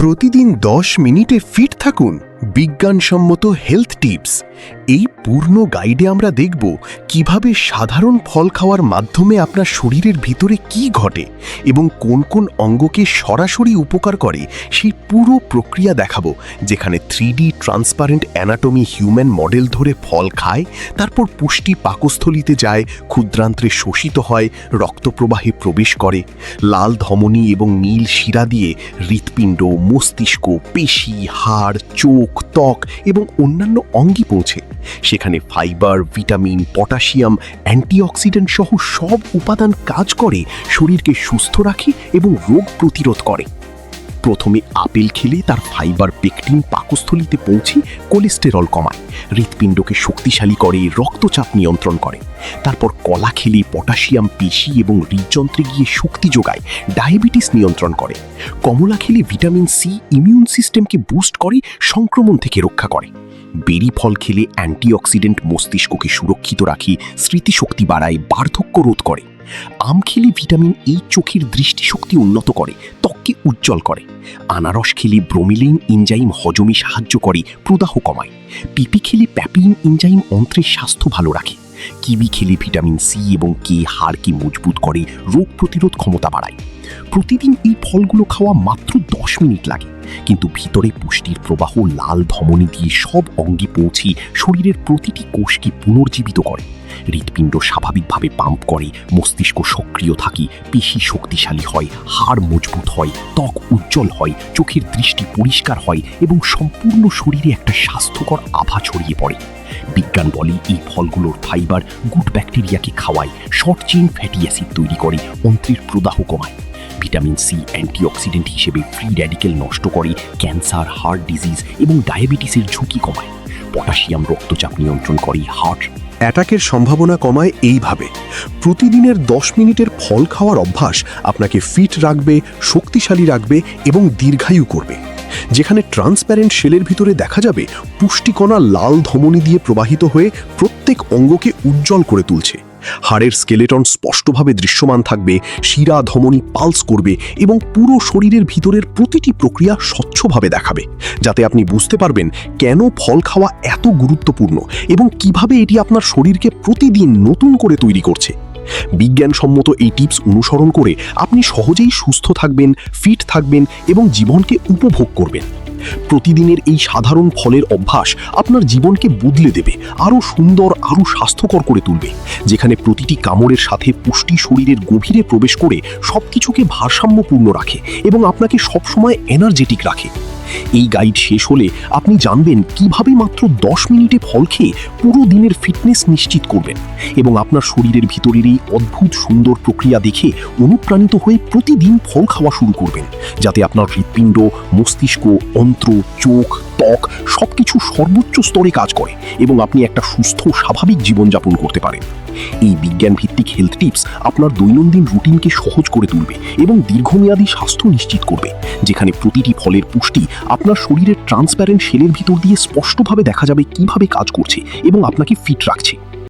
প্রতিদিন 10 মিনিটে ফিট থাকুন, বিজ্ঞানসম্মত হেলথ টিপস। এই পূর্ণ গাইডে আমরা দেখব কিভাবে সাধারণ ফল খাওয়ার মাধ্যমে আপনার শরীরের ভিতরে কি ঘটে এবং কোন কোন অঙ্গকে সরাসরি উপকার করে সেই পুরো প্রক্রিয়া দেখাবো, যেখানে 3D transparent anatomy human model ধরে ফল খায়, তারপর পুষ্টি পাকস্থলিতে যায়, ক্ষুদ্রান্ত্রে শোষিত হয়, রক্তপ্রবাহে প্রবেশ করে, লাল ধমনী এবং নীল শিরা দিয়ে হৃৎপিণ্ড, মস্তিষ্ক, পেশি, হাড়, চোখ, ত্বক এবং অন্যান্য অঙ্গে পৌঁছে। সেখানে ফাইবার, ভিটামিন, পটাশিয়াম, অ্যান্টিঅক্সিডেন্ট সহ সব উপাদান কাজ করে শরীরকে সুস্থ রাখে এবং রোগ প্রতিরোধ করে। প্রথমে আপেল খেলে তার ফাইবার পেকটিন পাকস্থলিতে পৌঁছে কোলেস্টেরল কমায়, হৃৎপিণ্ডকে শক্তিশালী করে, রক্তচাপ নিয়ন্ত্রণ করে। তারপর কলা খেলে পটাশিয়াম পেশি এবং হৃদযন্ত্রে গিয়ে শক্তি যোগায়, ডায়াবেটিস নিয়ন্ত্রণ করে। কমলা খেলে ভিটামিন সি ইমিউন সিস্টেমকে বুস্ট করে, সংক্রমণ থেকে রক্ষা করে। বেরি ফল খেলে অ্যান্টিঅক্সিডেন্ট মস্তিষ্ককে সুরক্ষিত রাখে, স্মৃতিশক্তি বাড়ায়, বার্ধক্য রোধ করে। আম খেলে ভিটামিন ই চোখের দৃষ্টিশক্তি উন্নত করে, ত্বককে উজ্জ্বল করে। আনারস খেলে ব্রোমিলিন এনজাইম হজমে সাহায্য করে, প্রদাহ কমায়। পেঁপে খেলে প্যাপিন এনজাইম অন্ত্রের স্বাস্থ্য ভালো রাখে। কিবি খেলে ভিটামিন সি এবং কে হাড়কে মজবুত করে, রোগ প্রতিরোধ ক্ষমতা বাড়ায়। প্রতিদিন এই ফলগুলো খাওয়া মাত্র 10 মিনিট লাগে, কিন্তু ভিতরে পুষ্টির প্রবাহ লাল ধমনী দিয়ে সব অঙ্গে পৌঁছে শরীরের প্রতিটি কোষকে পুনর্জীবিত করে। হৃৎপিণ্ড স্বাভাবিকভাবে পাম্প করে, মস্তিষ্ক সক্রিয় থাকে, পেশি শক্তিশালী হয়, হাড় মজবুত হয়, ত্বক উজ্জ্বল হয়, চোখের দৃষ্টি পরিষ্কার হয় এবং সম্পূর্ণ শরীরে একটা স্বাস্থ্যকর আভা ছড়িয়ে পড়ে। বিজ্ঞান বলে এই ফলগুলোর ফাইবার গুড ব্যাকটেরিয়াকে খাওয়ায়, শর্ট চেইন ফ্যাটি অ্যাসিড তৈরি করে, অন্ত্রের প্রদাহ কমায়। ভিটামিন সি অ্যান্টিঅক্সিডেন্ট হিসেবে ফ্রি র্যাডিক্যাল নষ্ট করে, ক্যান্সার, হার্ট ডিজিজ এবং ডায়াবেটিসের ঝুঁকি কমায়। পটাশিয়াম রক্তচাপ নিয়ন্ত্রণ করে, হার্ট অ্যাটাকের সম্ভাবনা কমায়। এইভাবে প্রতিদিনের 10 মিনিটের ফল খাওয়ার অভ্যাস আপনাকে ফিট রাখবে, শক্তিশালী রাখবে এবং দীর্ঘায়ু করবে। যেখানে ট্রান্সপ্যারেন্ট শেলের ভিতরে দেখা যাবে পুষ্টিকণা লাল ধমনী দিয়ে প্রবাহিত হয়ে প্রত্যেক অঙ্গকে উজ্জ্বল করে তুলছে। হাড়ের স্কেলেটন স্পষ্টভাবে দৃশ্যমান থাকবে, শিরা ধমনী পালস করবে এবং পুরো শরীরের ভিতরের প্রতিটি প্রক্রিয়া স্বচ্ছভাবে দেখাবে, যাতে আপনি বুঝতে পারবেন কেন ফল খাওয়া এত গুরুত্বপূর্ণ এবং কিভাবে এটি আপনার শরীরকে প্রতিদিন নতুন করে তৈরি করছে। বিজ্ঞানসম্মত এই টিপস অনুসরণ করে আপনি সহজেই সুস্থ থাকবেন, ফিট থাকবেন এবং জীবনকে উপভোগ করবেন। প্রতিদিনের এই সাধারণ ফলের অভ্যাস আপনার জীবনকে বদলে দেবে, আরও সুন্দর, আরও স্বাস্থ্যকর করে তুলবে, যেখানে প্রতিটি কামড়ের সাথে পুষ্টি শরীরের গভীরে প্রবেশ করে সবকিছুকে ভারসাম্যপূর্ণ রাখে এবং আপনাকে সবসময় এনার্জেটিক রাখে। এই গাইড শেষ হলে আপনি জানবেন কিভাবে মাত্র 10 মিনিটে ফল খেয়ে পুরো দিনের ফিটনেস নিশ্চিত করবেন এবং আপনার শরীরের ভিতরের এই অদ্ভুত সুন্দর প্রক্রিয়া দেখে অনুপ্রাণিত হয়ে প্রতিদিন ফল খাওয়া শুরু করবেন, যাতে আপনার হৃৎপিণ্ড, মস্তিষ্ক, অন্ত্র, চোখ, ত্বক সবকিছু সর্বোচ্চ স্তরে কাজ করে এবং আপনি একটা সুস্থ স্বাভাবিক জীবনযাপন করতে পারেন। এই বিজ্ঞানভিত্তিক হেলথ টিপস আপনার দৈনন্দিন রুটিনকে সহজ করে তুলবে এবং দীর্ঘমেয়াদী স্বাস্থ্য নিশ্চিত করবে, যেখানে প্রতিটি ফলের পুষ্টি আপনার শরীরের ট্রান্সপ্যারেন্ট শেলের ভিতর দিয়ে স্পষ্টভাবে দেখা যাবে কিভাবে কাজ করছে এবং আপনাকে ফিট রাখছে।